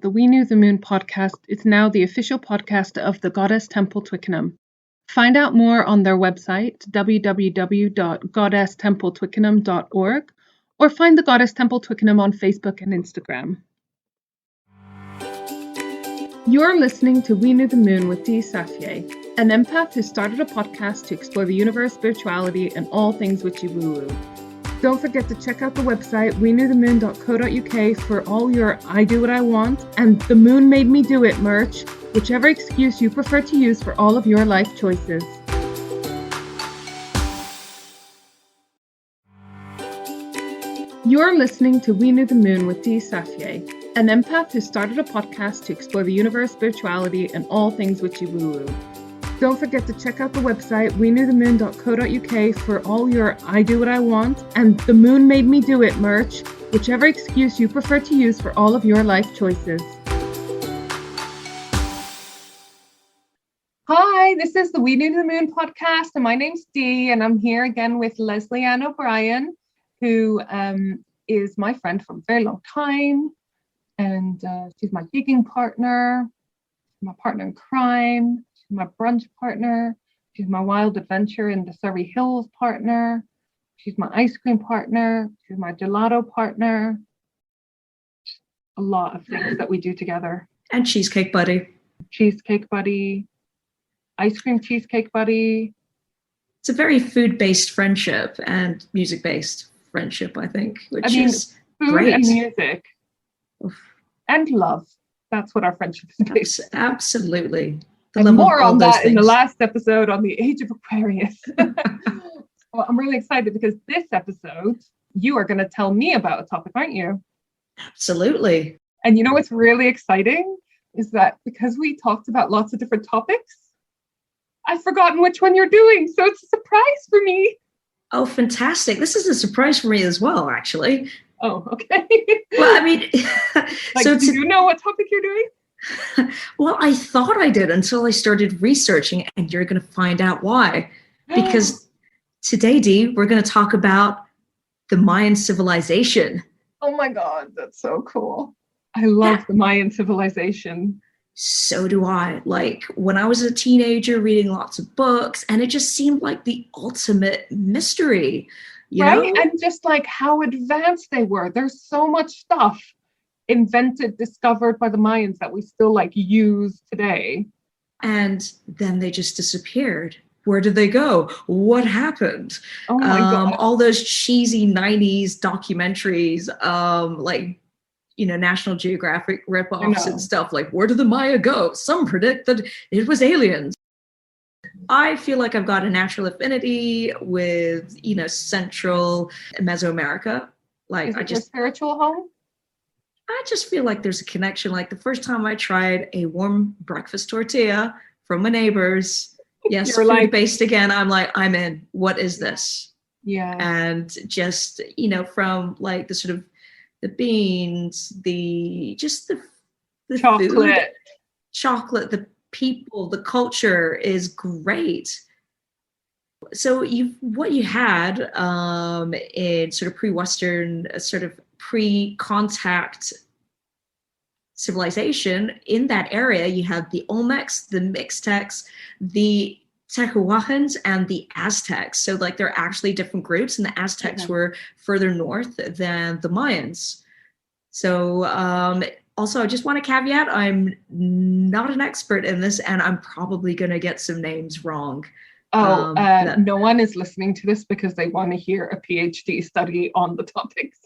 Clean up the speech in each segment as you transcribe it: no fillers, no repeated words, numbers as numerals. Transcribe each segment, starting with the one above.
The We Knew the Moon podcast is now the official podcast of the Goddess Temple Twickenham. Find out more on their website, www.goddesstempletwickenham.org, or find the Goddess Temple Twickenham on Facebook and Instagram. You're listening to We Knew the Moon with Dee Safier, an empath who started a podcast to explore the universe, spirituality, and all things witchy woo-woo. Don't forget to check out the website wenewthemoon.co.uk for all your I do what I want and the moon made me do it merch, whichever excuse you prefer to use for all of your life choices. You're listening to We Knew the Moon with Dee Safier, an empath who started a podcast to explore the universe, spirituality, and all things witchy woo-woo. Don't forget to check out the website wenewthemoon.co.uk for all your I do what I want and the moon made me do it merch, whichever excuse you prefer to use for all of your life choices. Hi, this is the We Knew the Moon podcast, and my name's Dee, and I'm here again with Leslie Ann O'Brien, who is my friend from a very long time, and she's my gigging partner, my partner in crime, my brunch partner, she's my wild adventure in the Surrey Hills partner, she's my ice cream partner, she's my gelato partner. A lot of things that we do together. And cheesecake buddy. Cheesecake buddy, ice cream cheesecake buddy. It's a very food-based friendship and music-based friendship, I think, which is food great. And music. Oof. And love. That's what our friendship is based. Absolutely. And more on that in the last episode on the Age of Aquarius. Well, I'm really excited because this episode, you are going to tell me about a topic, aren't you? Absolutely. And you know what's really exciting is that because we talked about lots of different topics, I've forgotten which one you're doing. So it's a surprise for me. Oh, fantastic. This is a surprise for me as well, actually. Oh, okay. Well, I mean... do you know what topic you're doing? Well, I thought I did until I started researching, and you're going to find out why. Because today, Dee, we're going to talk about the Mayan civilization. Oh my God, that's so cool. I love the Mayan civilization. So do I. Like when I was a teenager reading lots of books, and it just seemed like the ultimate mystery. You know? And just like how advanced they were. There's so much stuff invented, discovered by the Mayans that we still like use today. And then they just disappeared. Where did they go? What happened? Oh my God. All those cheesy 90s documentaries, National Geographic ripoffs and stuff, like, where did the Maya go? Some predict that it was aliens. I feel like I've got a natural affinity with, Central Mesoamerica. Like, is it your spiritual home? I just feel like there's a connection. Like the first time I tried a warm breakfast tortilla from my neighbors, yes, food-based again, I'm like, I'm in. What is this? Yeah. And just, from like the sort of the beans, the chocolate. Food, chocolate, the people, the culture is great. So what you had in sort of pre-Western, sort of pre-contact civilization in that area, you have the Olmecs, the Mixtecs, the Tehuahans, and the Aztecs. So like they're actually different groups, and the Aztecs were further north than the Mayans. So also, I just want to caveat, I'm not an expert in this, and I'm probably going to get some names wrong. No one is listening to this because they want to hear a PhD study on the topics.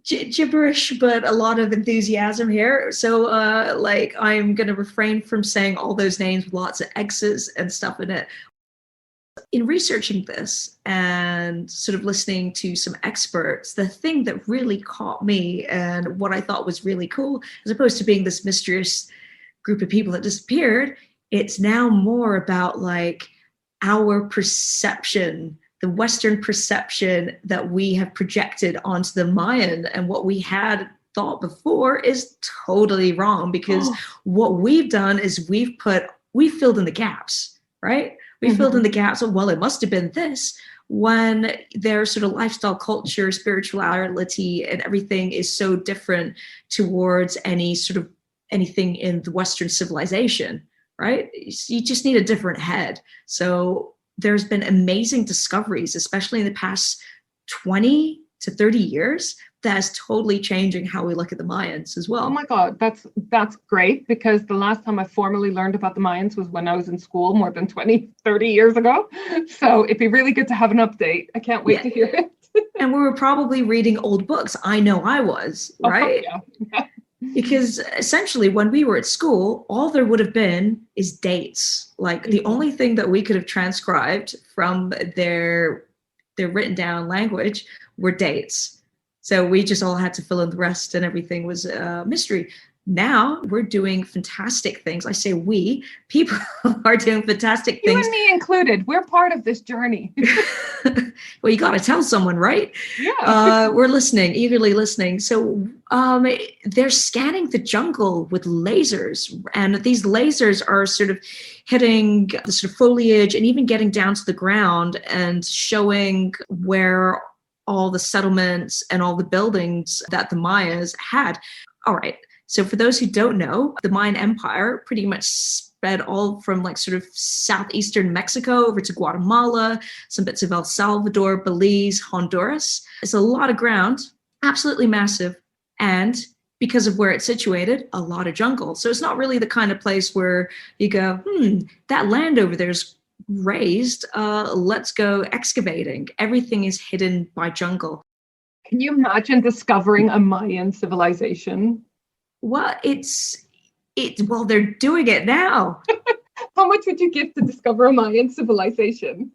Gibberish, but a lot of enthusiasm here. So I'm going to refrain from saying all those names with lots of X's and stuff in it. In researching this and sort of listening to some experts, the thing that really caught me and what I thought was really cool, as opposed to being this mysterious group of people that disappeared, it's now more about like our perception, the Western perception that we have projected onto the Mayan, and what we had thought before is totally wrong, because what we've done is we've filled in the gaps, right? We filled in the gaps of, well, it must have been this, when their sort of lifestyle, culture, spirituality, and everything is so different towards any sort of anything in the Western civilization, right? You just need a different head. So there's been amazing discoveries, especially in the past 20 to 30 years, that's totally changing how we look at the Mayans as well. Oh my God, that's great, because the last time I formally learned about the Mayans was when I was in school more than 20, 30 years ago. So it'd be really good to have an update. I can't wait to hear it. And we were probably reading old books. I know I was, right? Oh, yeah. Because essentially when we were at school, all there would have been is dates. Like the only thing that we could have transcribed from their written down language were dates. So we just all had to fill in the rest, and everything was a mystery. Now we're doing fantastic things. I say we, people are doing fantastic things. You and me included. We're part of this journey. Well, you got to tell someone, right? Yeah. We're listening, eagerly listening. So they're scanning the jungle with lasers, and these lasers are sort of hitting the sort of foliage and even getting down to the ground and showing where all the settlements and all the buildings that the Mayas had. All right. So for those who don't know, the Mayan Empire pretty much spread all from like sort of southeastern Mexico over to Guatemala, some bits of El Salvador, Belize, Honduras. It's a lot of ground, absolutely massive. And because of where it's situated, a lot of jungle. So it's not really the kind of place where you go, that land over there is raised, let's go excavating. Everything is hidden by jungle. Can you imagine discovering a Mayan civilization? Well, well, they're doing it now. How much would you give to discover a Mayan civilization?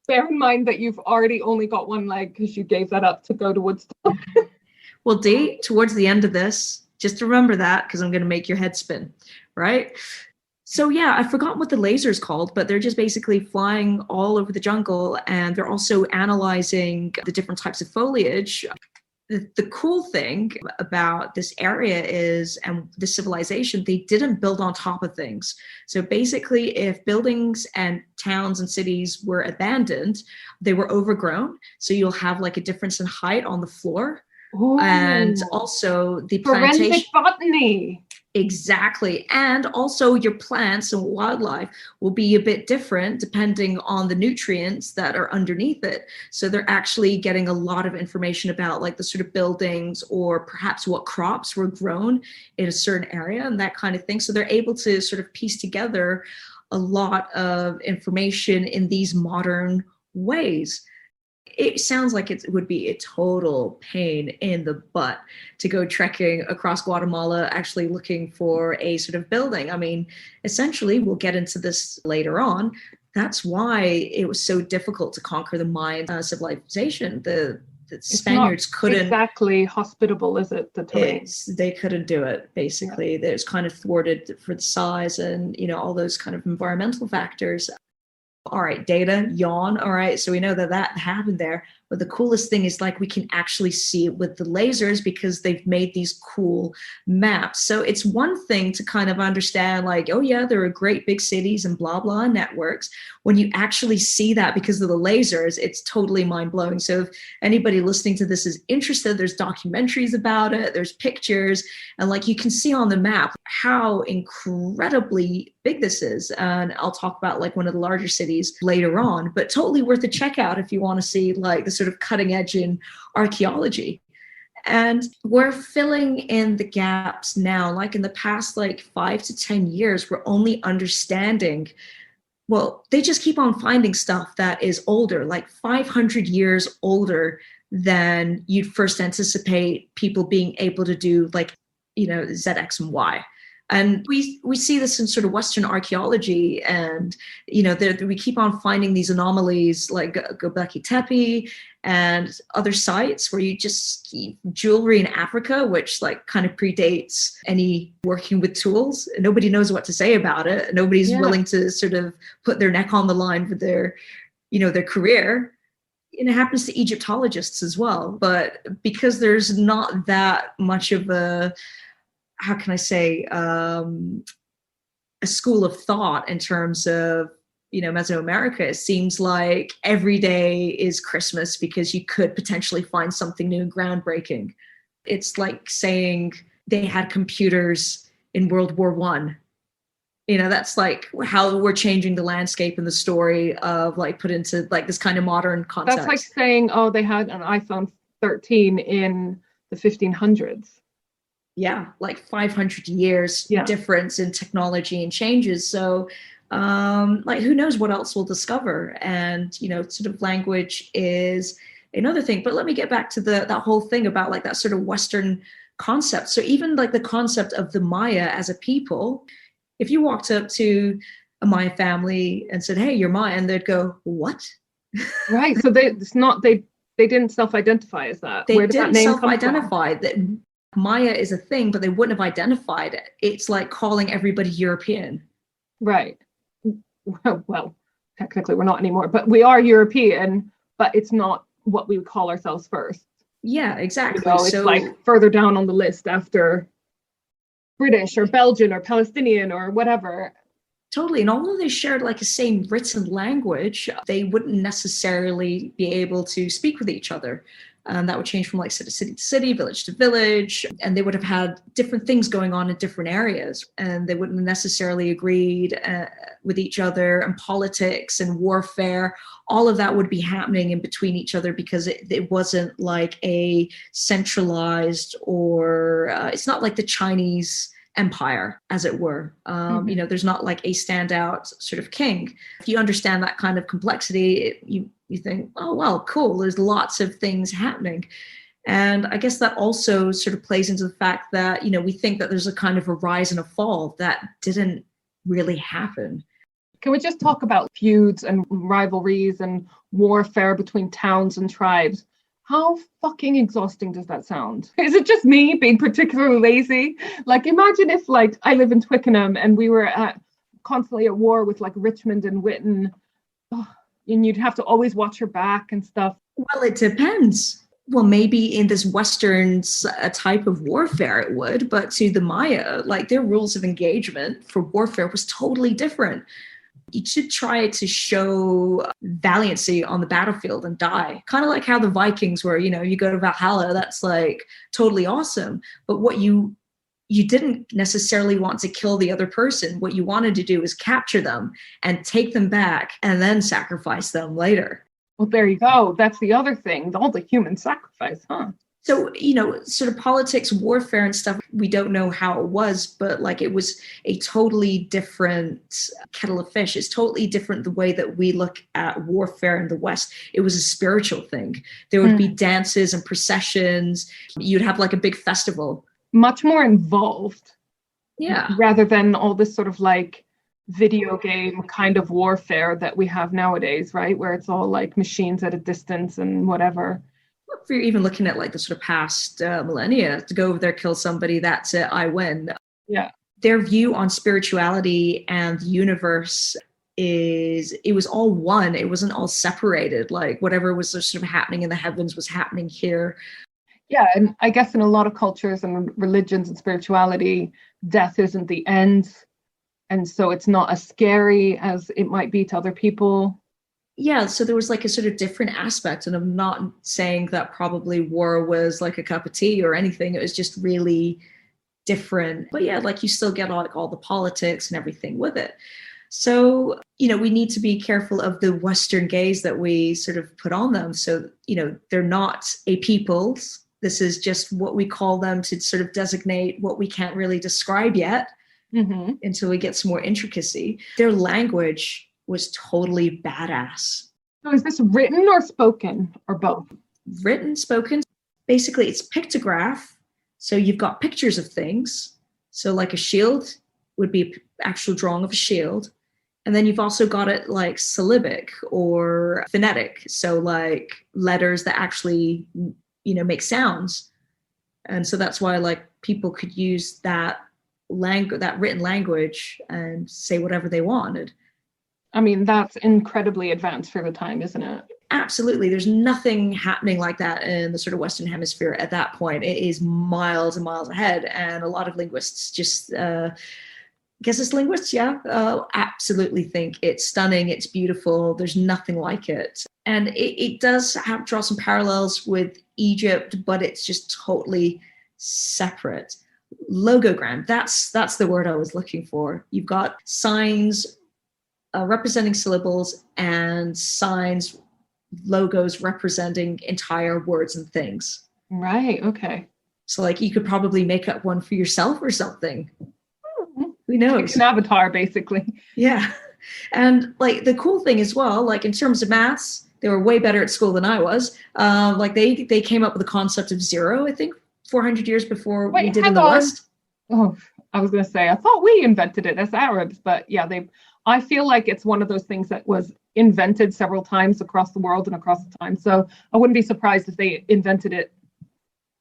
Bear in mind that you've already only got one leg because you gave that up to go to Woodstock. Well, Dee, towards the end of this, just remember that, because I'm going to make your head spin, right? So yeah, I forgot what the laser is called, but they're just basically flying all over the jungle, and they're also analyzing the different types of foliage. The cool thing about this area is, and the civilization, they didn't build on top of things. So basically, if buildings and towns and cities were abandoned, they were overgrown. So you'll have like a difference in height on the floor. Ooh. And also the forensic plantation botany. Exactly. And also your plants and wildlife will be a bit different depending on the nutrients that are underneath it. So they're actually getting a lot of information about like the sort of buildings, or perhaps what crops were grown in a certain area and that kind of thing. So they're able to sort of piece together a lot of information in these modern ways. It sounds like it would be a total pain in the butt to go trekking across Guatemala, actually looking for a sort of building. I mean, essentially, we'll get into this later on. That's why it was so difficult to conquer the Mayan civilization. The Spaniards couldn't exactly hospitable, is it? The terrain. They couldn't do it. Basically, yeah. It's kind of thwarted for the size and all those kind of environmental factors. All right, data, yawn. All right, so we know that happened there. But the coolest thing is like we can actually see it with the lasers because they've made these cool maps. So it's one thing to kind of understand like, oh yeah, there are great big cities and blah, blah networks. When you actually see that because of the lasers, it's totally mind blowing. So if anybody listening to this is interested, there's documentaries about it, there's pictures, and like you can see on the map how incredibly big this is. And I'll talk about like one of the larger cities later on, but totally worth a check out if you want to see like the sort of cutting edge in archaeology. And we're filling in the gaps now. Like in the past like 5 to 10 years, we're only understanding, well, they just keep on finding stuff that is older, like 500 years older than you'd first anticipate people being able to do, like, Z, X, and Y. And we see this in sort of Western archaeology, and we keep on finding these anomalies like Göbekli Tepe and other sites where you just keep jewelry in Africa, which like kind of predates any working with tools. Nobody knows what to say about it. Nobody's willing to sort of put their neck on the line for their career. And it happens to Egyptologists as well, but because there's not that much of a, how can I say, a school of thought in terms of Mesoamerica, it seems like every day is Christmas because you could potentially find something new and groundbreaking. It's like saying they had computers in World War One. That's like how we're changing the landscape and the story of like put into like this kind of modern context. That's like saying, oh, they had an iPhone 13 in the 1500s. Yeah, like 500 years difference in technology and changes. So like who knows what else we'll discover. And sort of language is another thing. But let me get back to that whole thing about like that sort of Western concept. So even like the concept of the Maya as a people, if you walked up to a Maya family and said, hey, you're Mayan, they'd go, what? Right. So they didn't self-identify as that. Where did that name self-identify come from? That Maya is a thing, but they wouldn't have identified it. It's like calling everybody European. Right. Well, technically we're not anymore, but we are European, but it's not what we would call ourselves first. Yeah, exactly. It's like further down on the list after British or Belgian or Palestinian or whatever. Totally. And although they shared like the same written language, they wouldn't necessarily be able to speak with each other. That would change from like city to city, village to village, and they would have had different things going on in different areas, and they wouldn't necessarily agreed with each other, and politics and warfare, all of that would be happening in between each other because it wasn't like a centralized or it's not like the Chinese empire, as it were. There's not like a standout sort of king. If you understand that kind of complexity, you think, oh, well, cool, there's lots of things happening. And I guess that also sort of plays into the fact that, we think that there's a kind of a rise and a fall that didn't really happen. Can we just talk about feuds and rivalries and warfare between towns and tribes? How fucking exhausting does that sound? Is it just me being particularly lazy? Like, imagine if like I live in Twickenham and we were constantly at war with like Richmond and Witten. And you'd have to always watch your back and stuff. Well, it depends. Well, maybe in this Western type of warfare it would, but to the Maya, like their rules of engagement for warfare was totally different. You should try to show valiancy on the battlefield and die. Kind of like how the Vikings were, you go to Valhalla, that's like totally awesome. But what you didn't necessarily want to kill the other person. What you wanted to do is capture them and take them back and then sacrifice them later. Well, there you go. That's the other thing, all the human sacrifice, huh? So, sort of politics, warfare and stuff, we don't know how it was, but like it was a totally different kettle of fish. It's totally different the way that we look at warfare in the West. It was a spiritual thing. There would be dances and processions. You'd have like a big festival. Much more involved. Yeah. Rather than all this sort of like video game kind of warfare that we have nowadays, right? Where it's all like machines at a distance and whatever. If you're even looking at like the sort of past millennia, to go over there, kill somebody, that's it, I win. Yeah. Their view on spirituality and the universe it was all one. It wasn't all separated. Like whatever was sort of happening in the heavens was happening here. Yeah, and I guess in a lot of cultures and religions and spirituality, death isn't the end. And so it's not as scary as it might be to other people. Yeah, so there was like a sort of different aspect. And I'm not saying that probably war was like a cup of tea or anything. It was just really different. But yeah, like you still get like all the politics and everything with it. So, we need to be careful of the Western gaze that we sort of put on them. So, they're not a people. This is just what we call them to sort of designate what we can't really describe yet until we get some more intricacy. Their language was totally badass. So is this written or spoken or both? Written, spoken. Basically, it's pictograph. So you've got pictures of things. So like a shield would be an actual drawing of a shield. And then you've also got it like syllabic or phonetic. So like letters that actually make sounds. And so that's why like people could use that written language and say whatever they wanted. I mean, that's incredibly advanced for the time, isn't it? Absolutely. There's nothing happening like that in the sort of Western Hemisphere at that point. It is miles and miles ahead. And a lot of linguists just guess as linguists, yeah, absolutely think it's stunning, it's beautiful, there's nothing like it. And it does draw some parallels with Egypt, but it's just totally separate. Logogram, that's the word I was looking for. You've got signs representing syllables and signs, logos representing entire words and things. Right, okay. So like you could probably make up one for yourself or something. Who knows? Like an avatar, basically. Yeah. And like the cool thing as well, like in terms of maths, they were way better at school than I was. Like they came up with the concept of zero, I think, 400 years before we did in the West. Oh, I was going to say, I thought we invented it as Arabs, but yeah, I feel like it's one of those things that was invented several times across the world and across the time. So I wouldn't be surprised if they invented it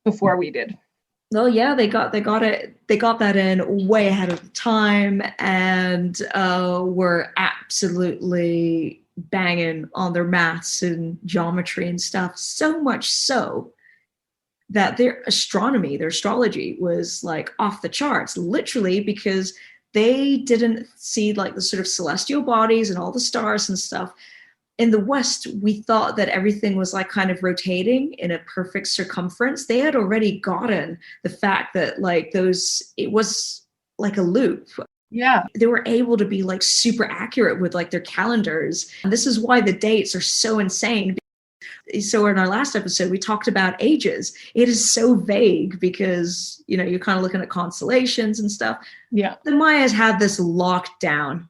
before we did. Well, yeah, they got that in way ahead of the time, and were absolutely banging on their maths and geometry and stuff. So much so that their astronomy, their astrology was like off the charts, literally, because they didn't see like the sort of celestial bodies and all the stars and stuff. In the West, we thought that everything was like kind of rotating in a perfect circumference. They had already gotten the fact that like it was like a loop. Yeah. They were able to be like super accurate with like their calendars. And this is why the dates are so insane. So in our last episode, we talked about ages. It is so vague because, you're kind of looking at constellations and stuff. Yeah. The Mayas had this locked down.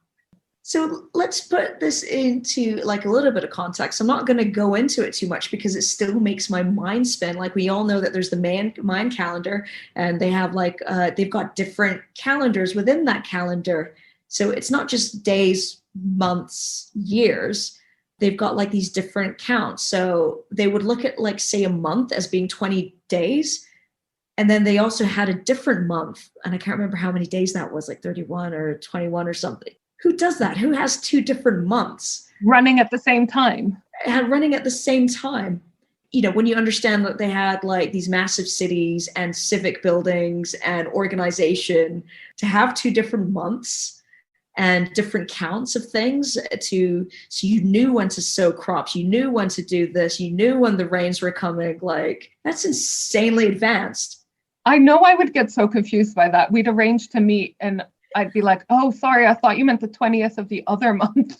So let's put this into like a little bit of context. I'm not going to go into it too much because it still makes my mind spin. Like we all know that there's the Mayan calendar, and they have like, they've got different calendars within that calendar. So it's not just days, months, years. They've got like these different counts. So they would look at like, say, a month as being 20 days. And then they also had a different month. And I can't remember how many days that was, like 31 or 21 or something. Who does that? Who has two different months? Running at the same time. Running at the same time. When you understand that they had like these massive cities and civic buildings and organization, to have two different months and different counts of things so you knew when to sow crops, you knew when to do this, you knew when the rains were coming, like that's insanely advanced. I know I would get so confused by that. We'd arrange to meet and I'd be like, oh, sorry, I thought you meant the 20th of the other month,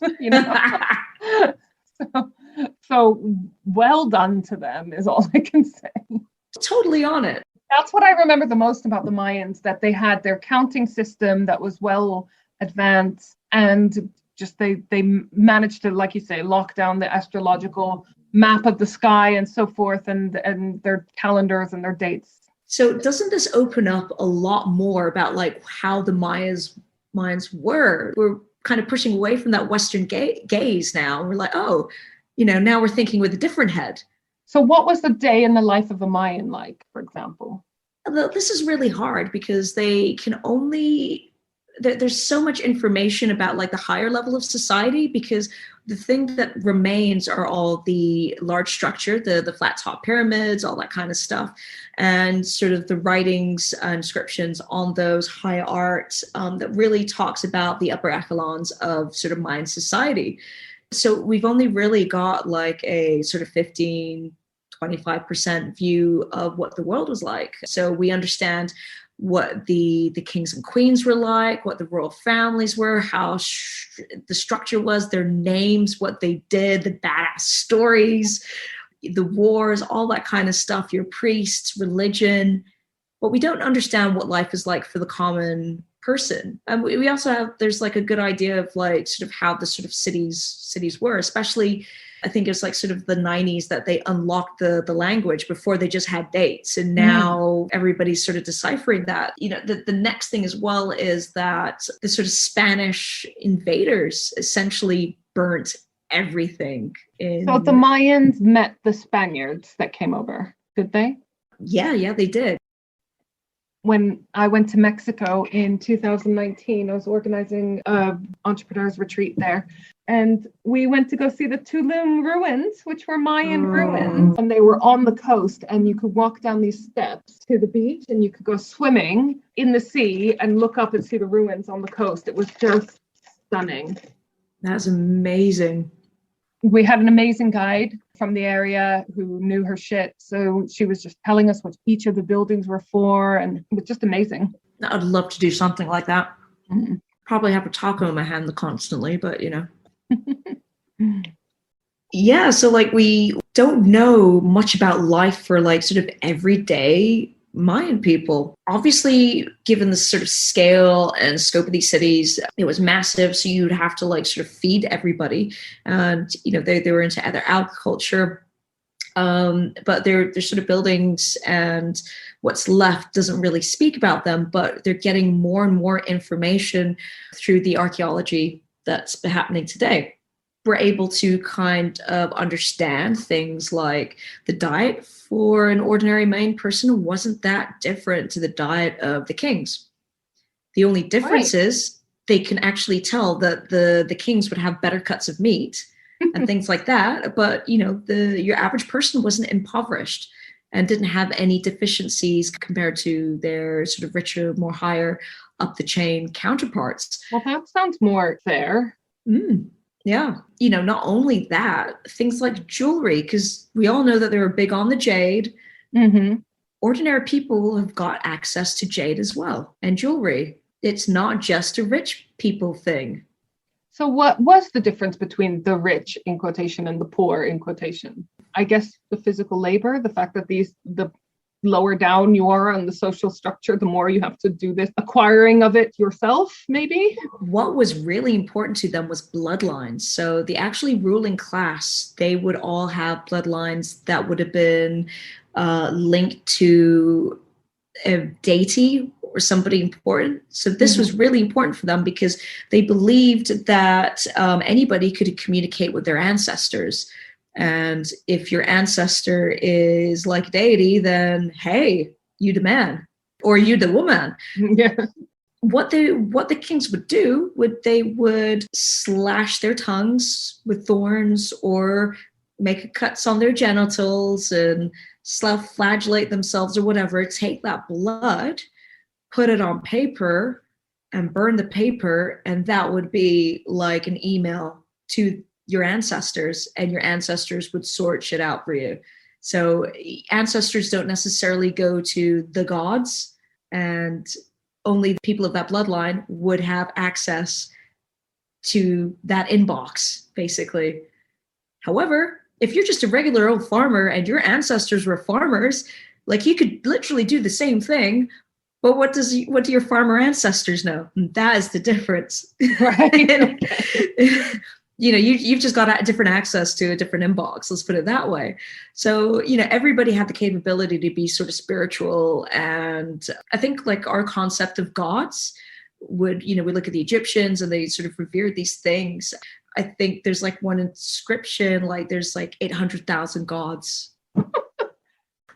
So well done to them is all I can say. Totally on it. That's what I remember the most about the Mayans, that they had their counting system that was well advanced, and just they managed to, like you say, lock down the astrological map of the sky and so forth, and their calendars and their dates. So doesn't this open up a lot more about like how the Mayans were? We're kind of pushing away from that Western gaze now. We're like, oh, now we're thinking with a different head. So what was the day in the life of a Mayan like, for example? This is really hard because they can only... There's so much information about like the higher level of society, because the thing that remains are all the large structure, the flat top pyramids, all that kind of stuff, and sort of the writings and inscriptions on those, high art that really talks about the upper echelons of sort of Mayan society. So we've only really got like a sort of 15-25% view of what the world was like. So we understand what the kings and queens were like, what the royal families were, how the structure was, their names, what they did, the badass stories, the wars, all that kind of stuff, your priests, religion. But we don't understand what life is like for the common person. And we also have, there's like a good idea of like sort of how the sort of cities were, especially I think it's like sort of the 90s that they unlocked the language. Before they just had dates, and now everybody's sort of deciphering that. The next thing as well is that the sort of Spanish invaders essentially burnt everything. So the Mayans met the Spaniards that came over, did they? Yeah, they did. When I went to Mexico in 2019, I was organizing an entrepreneurs retreat there. And we went to go see the Tulum ruins, which were Mayan ruins. And they were on the coast, and you could walk down these steps to the beach, and you could go swimming in the sea and look up and see the ruins on the coast. It was just stunning. That's amazing. We had an amazing guide from the area who knew her shit. So she was just telling us what each of the buildings were for, and it was just amazing. I'd love to do something like that. Mm-hmm. Probably have a taco in my hand constantly, but you know. Yeah, so like we don't know much about life for like sort of everyday Mayan people. Obviously, given the sort of scale and scope of these cities, it was massive. So you'd have to like sort of feed everybody. And, you know, they were into other agriculture. But they're sort of buildings, and what's left doesn't really speak about them, but they're getting more and more information through the archaeology that's happening today. We're able to kind of understand things like the diet for an ordinary Mayan person wasn't that different to the diet of the kings. The only difference is they can actually tell that the kings would have better cuts of meat and things like that. But, you know, your average person wasn't impoverished and didn't have any deficiencies compared to their sort of richer, more higher up the chain counterparts. Well, that sounds more fair. Yeah. You know, not only that, things like jewelry, because we all know that they were big on the jade. Mm-hmm. Ordinary people have got access to jade as well, and jewelry. It's not just a rich people thing. So what was the difference between the rich in quotation and the poor in quotation? I guess the physical labor, the fact that the lower down you are on the social structure, the more you have to do this acquiring of it yourself, maybe? What was really important to them was bloodlines. So the actually ruling class, they would all have bloodlines that would have been linked to a deity or somebody important. So this was really important for them because they believed that anybody could communicate with their ancestors. And if your ancestor is like a deity, then hey, you the man or you the woman. Yeah. What the kings would do they would slash their tongues with thorns or make cuts on their genitals and self-flagellate themselves or whatever, take that blood, put it on paper and burn the paper, and that would be like an email to your ancestors, and your ancestors would sort shit out for you. So ancestors don't necessarily go to the gods, and only the people of that bloodline would have access to that inbox, basically. However, if you're just a regular old farmer and your ancestors were farmers, like you could literally do the same thing, but what do your farmer ancestors know? And that is the difference. Right. You know, you've just got a different access to a different inbox, let's put it that way. So, you know, everybody had the capability to be sort of spiritual. And I think like our concept of gods would, you know, we look at the Egyptians and they sort of revered these things. I think there's like one inscription, like there's like 800,000 gods.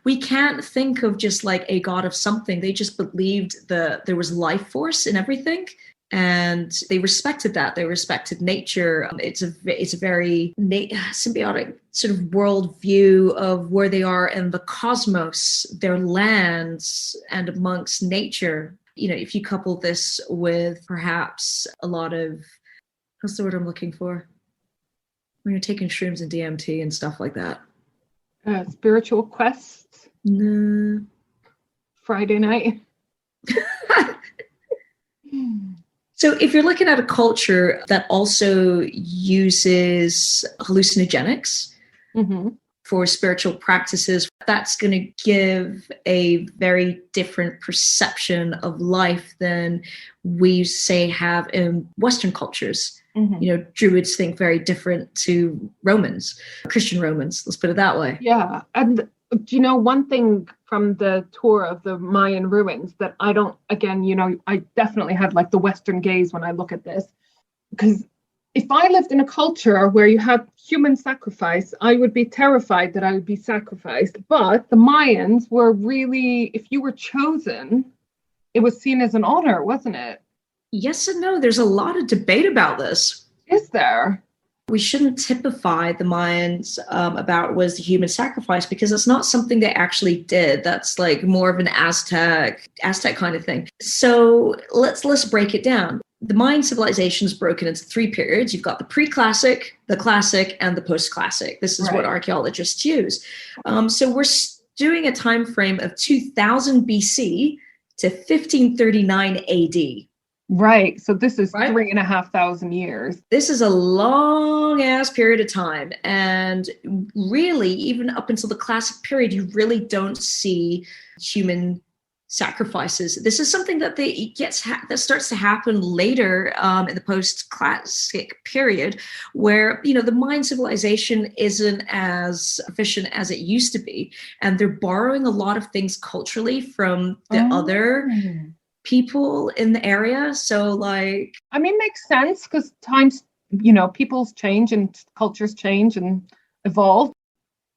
We can't think of just like a god of something. They just believed that there was life force in everything. And they respected that. They respected nature. It's a very symbiotic sort of worldview of where they are in the cosmos, their lands, and amongst nature. You know, if you couple this with perhaps a lot of, what's the word I'm looking for? When you're taking shrooms and DMT and stuff like that. Spiritual quests. No. Friday night. So if you're looking at a culture that also uses hallucinogenics for spiritual practices, that's going to give a very different perception of life than we say have in Western cultures. You know, Druids think very different to Romans, Christian Romans, let's put it that way. Yeah. And do you know one thing from the tour of the Mayan ruins that I don't, again, you know, I definitely had like the Western gaze when I look at this, because if I lived in a culture where you had human sacrifice, I would be terrified that I would be sacrificed. But the Mayans were really, if you were chosen, it was seen as an honor, wasn't it? Yes and no. There's a lot of debate about this. Is there? we shouldn't typify the Mayans about was the human sacrifice, because it's not something they actually did. That's like more of an Aztec kind of thing. So let's break it down. The Mayan civilization is broken into three periods. You've got the pre-classic, the classic, and the post-classic. This is what archaeologists use. So we're doing a time frame of 2000 BC to 1539 AD. Right. So this is 3,500 years. This is a long ass period of time. And really, even up until the classic period, you really don't see human sacrifices. This is something that that starts to happen later in the post-classic period, where the Mayan civilization isn't as efficient as it used to be, and they're borrowing a lot of things culturally from the other people in the area. So makes sense, because times, peoples change and cultures change and evolve.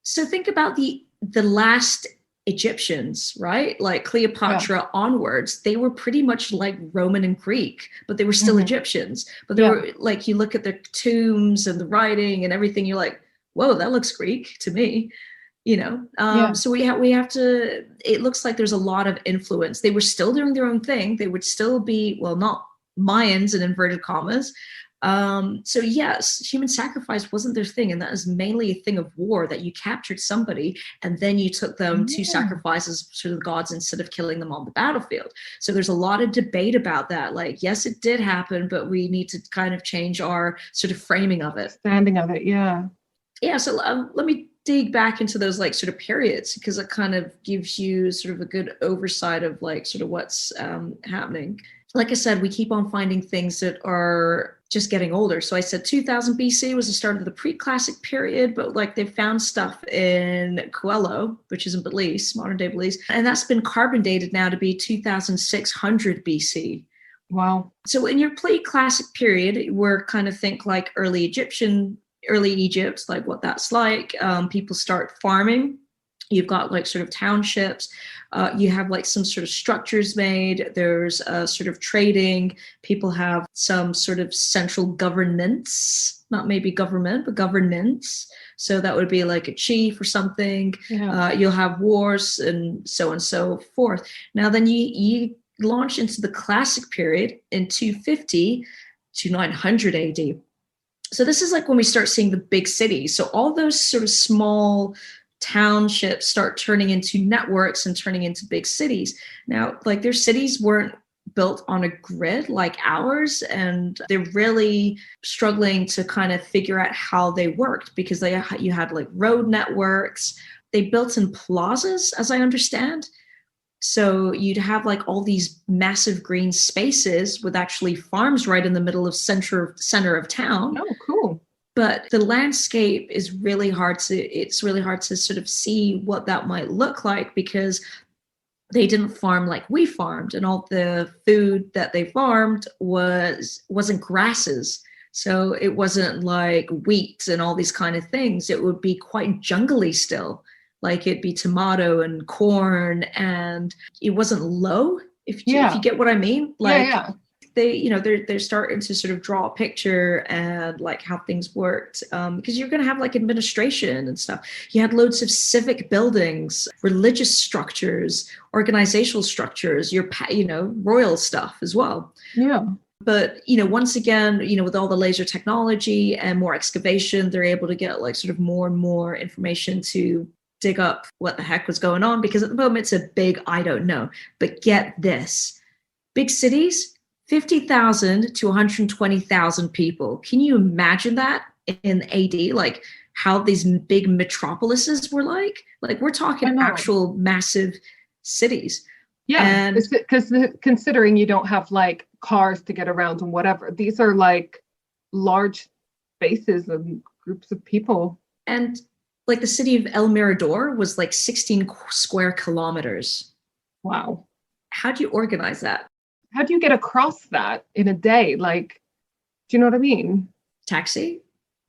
So think about the last Egyptians, right? Like Cleopatra onwards, they were pretty much like Roman and Greek, but they were still Egyptians. But they were like, you look at their tombs and the writing and everything, you're like, whoa, that looks Greek to me. So we have to, it looks like there's a lot of influence. They were still doing their own thing. They would still be, well, not Mayans in inverted commas. So yes, human sacrifice wasn't their thing. And that is mainly a thing of war, that you captured somebody and then you took them to sacrifices to the gods instead of killing them on the battlefield. So there's a lot of debate about that. Like, yes, it did happen, but we need to kind of change our sort of framing of it. Standing of it. Yeah. Yeah. So let me dig back into those like sort of periods, because it kind of gives you sort of a good oversight of like sort of what's happening. Like I said, we keep on finding things that are just getting older. So I said 2000 BC was the start of the pre-classic period, but like they found stuff in Coelho, which is in Belize, modern day Belize, and that's been carbon dated now to be 2600 BC. Wow. So in your pre-classic period, we're kind of think like early Egypt, like what that's like. People start farming. You've got like sort of townships. You have like some sort of structures made. There's sort of trading. People have some sort of central governance, not maybe government, but governance. So that would be like a chief or something. Yeah. You'll have wars and so forth. Now then you launch into the classic period in 250 to 900 AD. So this is like when we start seeing the big cities. So all those sort of small townships start turning into networks and turning into big cities. Now, like their cities weren't built on a grid like ours, and they're really struggling to kind of figure out how they worked, because you had like road networks. They built in plazas, as I understand. So you'd have like all these massive green spaces with actually farms right in the middle of center of town. Oh, cool. But the landscape is really hard to sort of see what that might look like, because they didn't farm like we farmed, and all the food that they farmed wasn't grasses. So it wasn't like wheat and all these kind of things. It would be quite jungly still. Like it'd be tomato and corn, and it wasn't low, if you get what I mean. Like they're starting to sort of draw a picture and like how things worked, because you're going to have like administration and stuff. You had loads of civic buildings, religious structures, organizational structures, your royal stuff as well. Yeah. But, once again, with all the laser technology and more excavation, they're able to get like sort of more and more information to dig up what the heck was going on, because at the moment it's a big I don't know. But get this, big cities, 50,000 to 120,000 people. Can you imagine that in AD? Like how these big metropolises were like? Like we're talking actual massive cities. Yeah, and because considering you don't have like cars to get around and whatever, these are like large spaces and groups of people. And like the city of El Mirador was like 16 square kilometers. Wow. How do you organize that? How do you get across that in a day? Like, do you know what I mean? Taxi?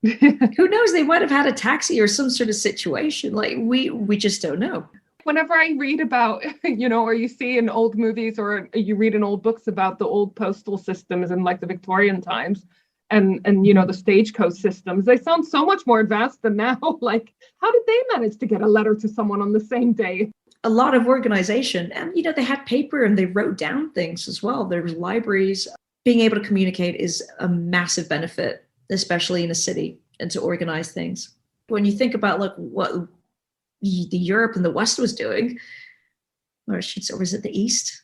Who knows? They might have had a taxi or some sort of situation. Like we just don't know. Whenever I read about, or you see in old movies or you read in old books about the old postal systems in like the Victorian times, and the stagecoach systems. They sound so much more advanced than now. Like, how did they manage to get a letter to someone on the same day? A lot of organization, and they had paper and they wrote down things as well. There was libraries. Being able to communicate is a massive benefit, especially in a city, and to organize things. When you think about like what the Europe and the West was doing, or was it the East?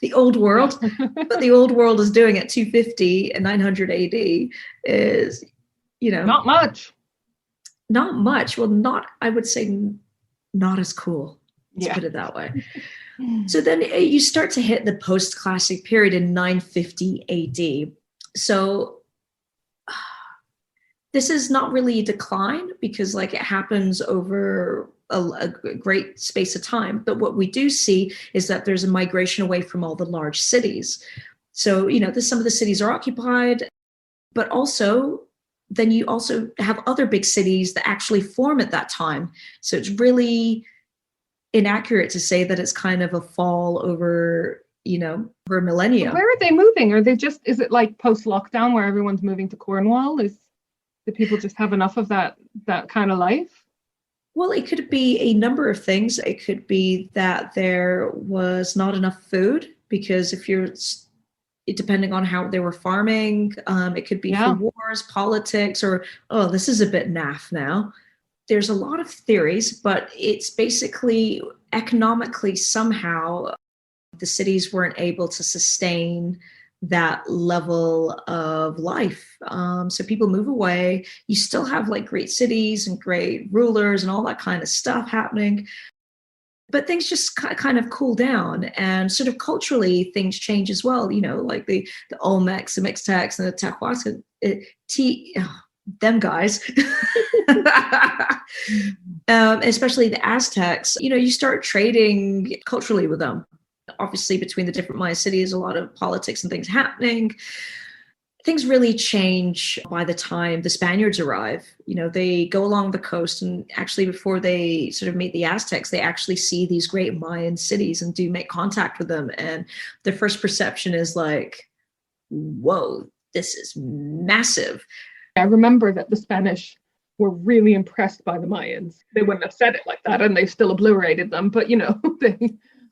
The old world. But the old world is doing at 250 and 900 AD is, not much. Not much. Well, I would say not as cool. Let's put it that way. So then you start to hit the post-classic period in 950 AD. So this is not really a decline because like it happens over a great space of time. But what we do see is that there's a migration away from all the large cities. So, some of the cities are occupied, but also then you also have other big cities that actually form at that time. So it's really inaccurate to say that it's kind of a fall over, over a millennia. Where are they moving? Is it like post-lockdown where everyone's moving to Cornwall? Do people just have enough of that kind of life? Well, it could be a number of things. It could be that there was not enough food because depending on how they were farming, it could be for wars, politics, or, oh, this is a bit naff now. There's a lot of theories, but it's basically economically somehow the cities weren't able to sustain that level of life. So people move away. You still have like great cities and great rulers and all that kind of stuff happening. But things just kind of cool down, and sort of culturally things change as well. Like the Olmecs, the Mixtecs, and the Tehuacan, them guys, especially the Aztecs. You start trading culturally with them. Obviously, between the different Maya cities, a lot of politics and things happening. Things really change by the time the Spaniards arrive. They go along the coast, and actually before they sort of meet the Aztecs, they actually see these great Mayan cities and do make contact with them. And their first perception is like, whoa, this is massive. I remember that the Spanish were really impressed by the Mayans. They wouldn't have said it like that, and they still obliterated them. But,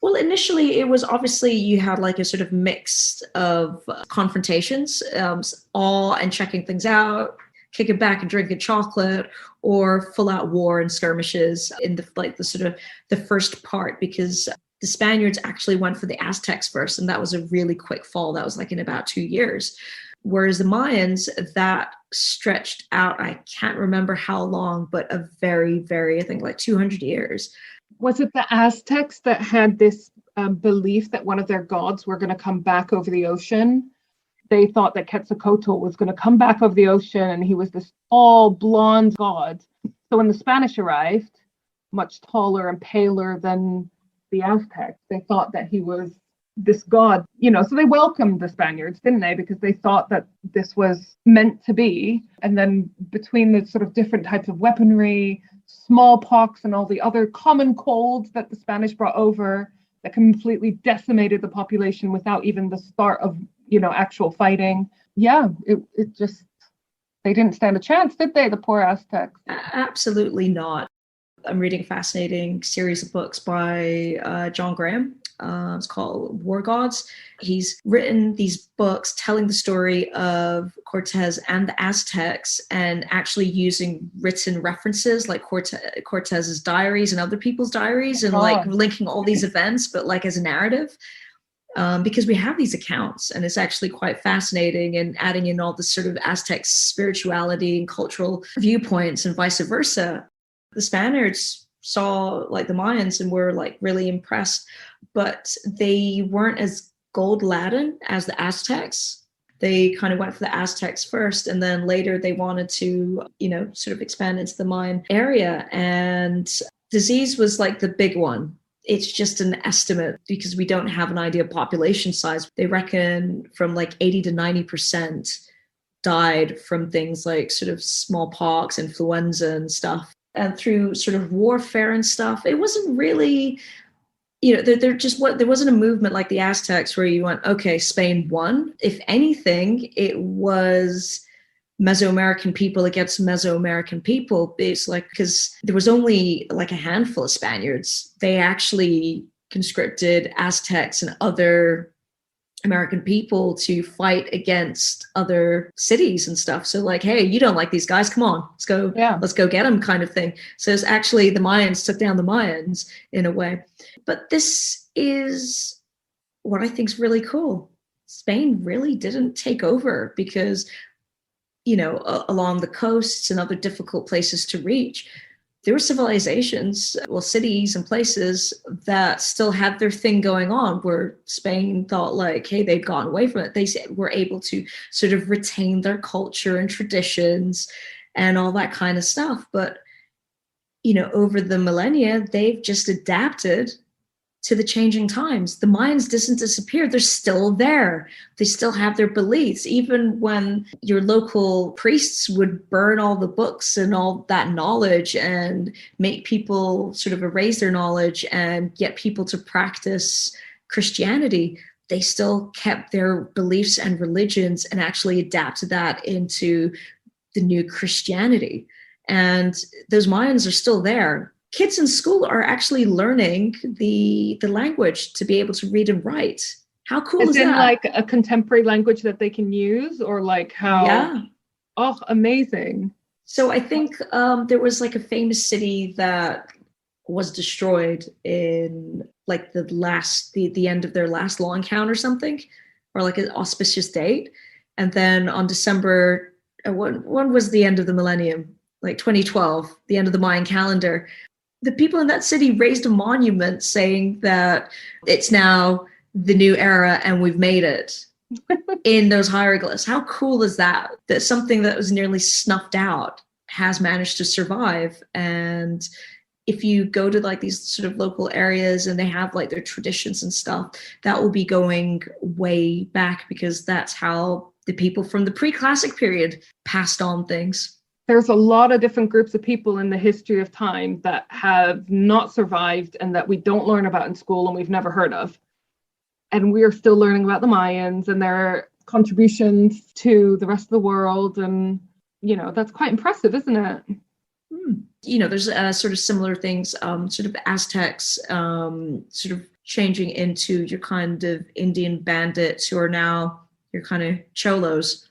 Well, initially, it was obviously you had like a sort of mix of confrontations, awe and checking things out, kicking back and drinking chocolate, or full out war and skirmishes in the first part, because the Spaniards actually went for the Aztecs first, and that was a really quick fall. That was like in about 2 years. Whereas the Mayans, that stretched out, I can't remember how long, but a very, very, I think like 200 years. Was it the Aztecs that had this belief that one of their gods were going to come back over the ocean? They thought that Quetzalcoatl was going to come back over the ocean, and he was this tall, blonde god. So when the Spanish arrived, much taller and paler than the Aztecs, they thought that he was this god, so they welcomed the Spaniards, didn't they? Because they thought that this was meant to be. And then between the sort of different types of weaponry, smallpox and all the other common colds that the Spanish brought over that completely decimated the population without even the start of, actual fighting. Yeah, it just, they didn't stand a chance, did they, the poor Aztecs? Absolutely not. I'm reading a fascinating series of books by John Graham. It's called War Gods. He's written these books telling the story of Cortez and the Aztecs, and actually using written references like Cortez's diaries and other people's diaries, and like linking all these events, but like as a narrative. Because we have these accounts, and it's actually quite fascinating, and adding in all this sort of Aztec spirituality and cultural viewpoints and vice versa. The Spaniards saw like the Mayans and were like really impressed, but they weren't as gold-laden as the Aztecs. They kind of went for the Aztecs first, and then later they wanted to, sort of expand into the Mayan area. And disease was like the big one. It's just an estimate because we don't have an idea of population size. They reckon from like 80 to 90% died from things like sort of smallpox, influenza and stuff. And through sort of warfare and stuff, it wasn't really there wasn't a movement like the Aztecs where you went, okay, Spain won. If anything, it was Mesoamerican people against Mesoamerican people. It's like, because there was only like a handful of Spaniards. They actually conscripted Aztecs and other American people to fight against other cities and stuff. So like, hey, you don't like these guys? Come on, let's go get them, kind of thing. So it's actually the Mayans took down the Mayans in a way. But this is what I think is really cool. Spain really didn't take over because, along the coasts and other difficult places to reach, there were civilizations, cities and places that still had their thing going on, where Spain thought like, hey, they'd gotten away from it. They were able to sort of retain their culture and traditions and all that kind of stuff. But, over the millennia, they've just adapted to the changing times. The Mayans didn't disappear. They're still there. They still have their beliefs. Even when your local priests would burn all the books and all that knowledge and make people sort of erase their knowledge and get people to practice Christianity, they still kept their beliefs and religions and actually adapted that into the new Christianity. And those Mayans are still there. Kids in school are actually learning the language to be able to read and write. How cool is that? In like a contemporary language that they can use, or like how? Yeah. Oh, amazing. So I think there was like a famous city that was destroyed in like the end of their last law count or something, or like an auspicious date. And then on December, when was the end of the millennium? Like 2012, the end of the Mayan calendar. The people in that city raised a monument saying that it's now the new era and we've made it in those hieroglyphs. How cool is that? That something that was nearly snuffed out has managed to survive. And if you go to like these sort of local areas and they have like their traditions and stuff, that will be going way back, because that's how the people from the pre-classic period passed on things. There's a lot of different groups of people in the history of time that have not survived and that we don't learn about in school and we've never heard of. And we're still learning about the Mayans and their contributions to the rest of the world. And, that's quite impressive, isn't it? There's sort of similar things, sort of Aztecs, sort of changing into your kind of Indian bandits who are now your kind of cholos.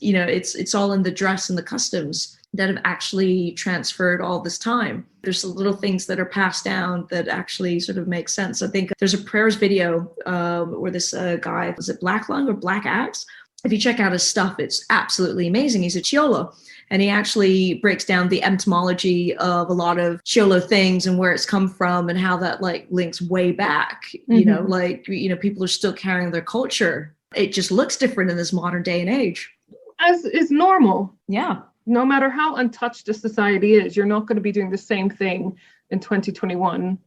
It's all in the dress and the customs that have actually transferred all this time. There's little things that are passed down that actually sort of make sense. I think there's a prayers video where this guy, was it Black Lung or Black Axe? If you check out his stuff, it's absolutely amazing. He's a Cholo, and he actually breaks down the etymology of a lot of Cholo things and where it's come from and how that like links way back. People are still carrying their culture. It just looks different in this modern day and age. As is normal. Yeah. No matter how untouched a society is, you're not going to be doing the same thing in 2021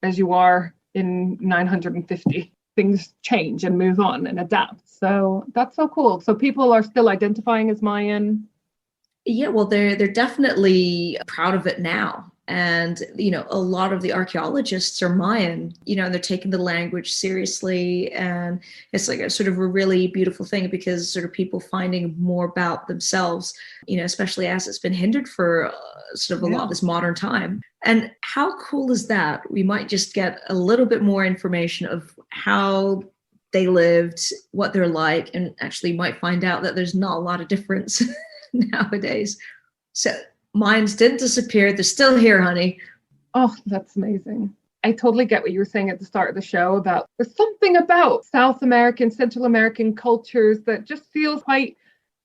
as you are in 950. Things change and move on and adapt. So that's so cool. So people are still identifying as Mayan. Yeah, well, they're definitely proud of it now. And, a lot of the archaeologists are Mayan, and they're taking the language seriously. And it's like a sort of a really beautiful thing, because sort of people finding more about themselves, especially as it's been hindered for sort of a lot of this modern time. And how cool is that? We might just get a little bit more information of how they lived, what they're like, and actually might find out that there's not a lot of difference nowadays. So Mayans didn't disappear. They're still here, honey. Oh, that's amazing. I totally get what you were saying at the start of the show about there's something about South American, Central American cultures that just feels quite,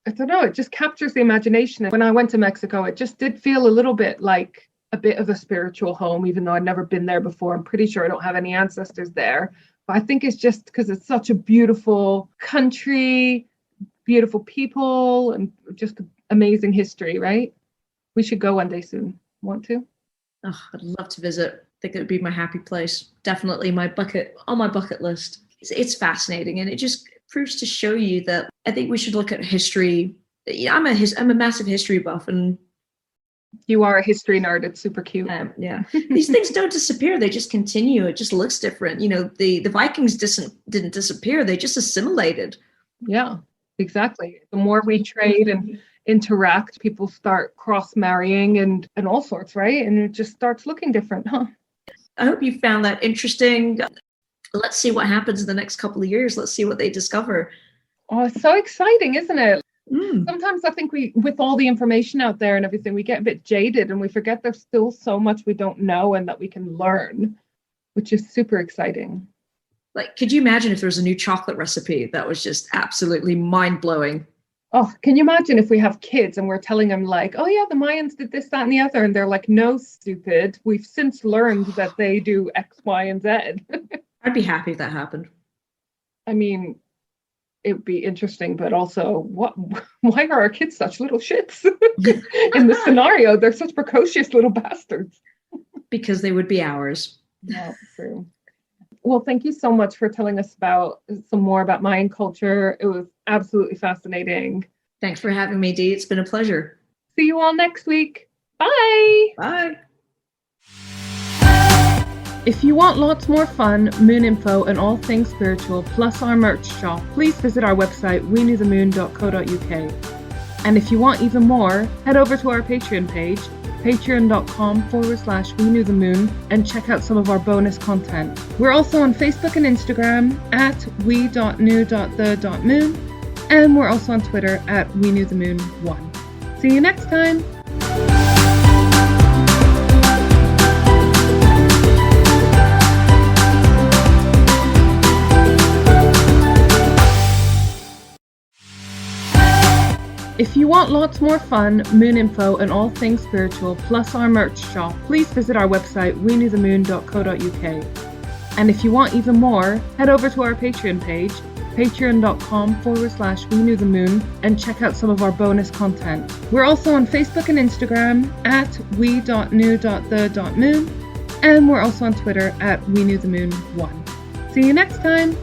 I don't know, it just captures the imagination. When I went to Mexico, it just did feel a little bit like a bit of a spiritual home, even though I'd never been there before. I'm pretty sure I don't have any ancestors there. But I think it's just because it's such a beautiful country, beautiful people, and just amazing history, right? We should go one day soon. Want to? Oh, I'd love to visit. I think it would be my happy place. Definitely on my bucket list. It's fascinating, and it just proves to show you that I think we should look at history. I'm a massive history buff, and You are a history nerd. It's super cute. Yeah. These things don't disappear. They just continue. It just looks different. You know, the Vikings didn't disappear. They just assimilated. Yeah, exactly. The more we trade and interact, people start cross-marrying and all sorts, right? And it just starts looking different, huh? I hope you found that interesting. Let's see what happens in the next couple of years. Let's see what they discover. Oh, it's so exciting, isn't it? Mm. Sometimes I think with all the information out there and everything, we get a bit jaded and we forget there's still so much we don't know and that we can learn, which is super exciting. Like, could you imagine if there was a new chocolate recipe that was just absolutely mind-blowing? Oh, can you imagine if we have kids and we're telling them like, oh yeah, the Mayans did this, that, and the other. And they're like, no, stupid. We've since learned that they do X, Y, and Z. I'd be happy if that happened. I mean, it would be interesting, but also why are our kids such little shits? In this scenario, they're such precocious little bastards. Because they would be ours. Yeah, true. Well, thank you so much for telling us some more about Mayan culture. It was absolutely fascinating. Thanks for having me, Dee. It's been a pleasure. See you all next week. Bye. Bye. If you want lots more fun, moon info, and all things spiritual, plus our merch shop, please visit our website, weknewthemoon.co.uk. And if you want even more, head over to our Patreon page, patreon.com/weknewthemoon, and check out some of our bonus content. We're also on Facebook and Instagram at we.new.the.moon, and we're also on Twitter at weknewthemoon1. See you next time! If you want lots more fun, moon info, and all things spiritual, plus our merch shop, please visit our website, weknewthemoon.co.uk. And if you want even more, head over to our Patreon page, patreon.com/weknewthemoon, and check out some of our bonus content. We're also on Facebook and Instagram at we.new.the.moon, and we're also on Twitter at weknewthemoon1. See you next time!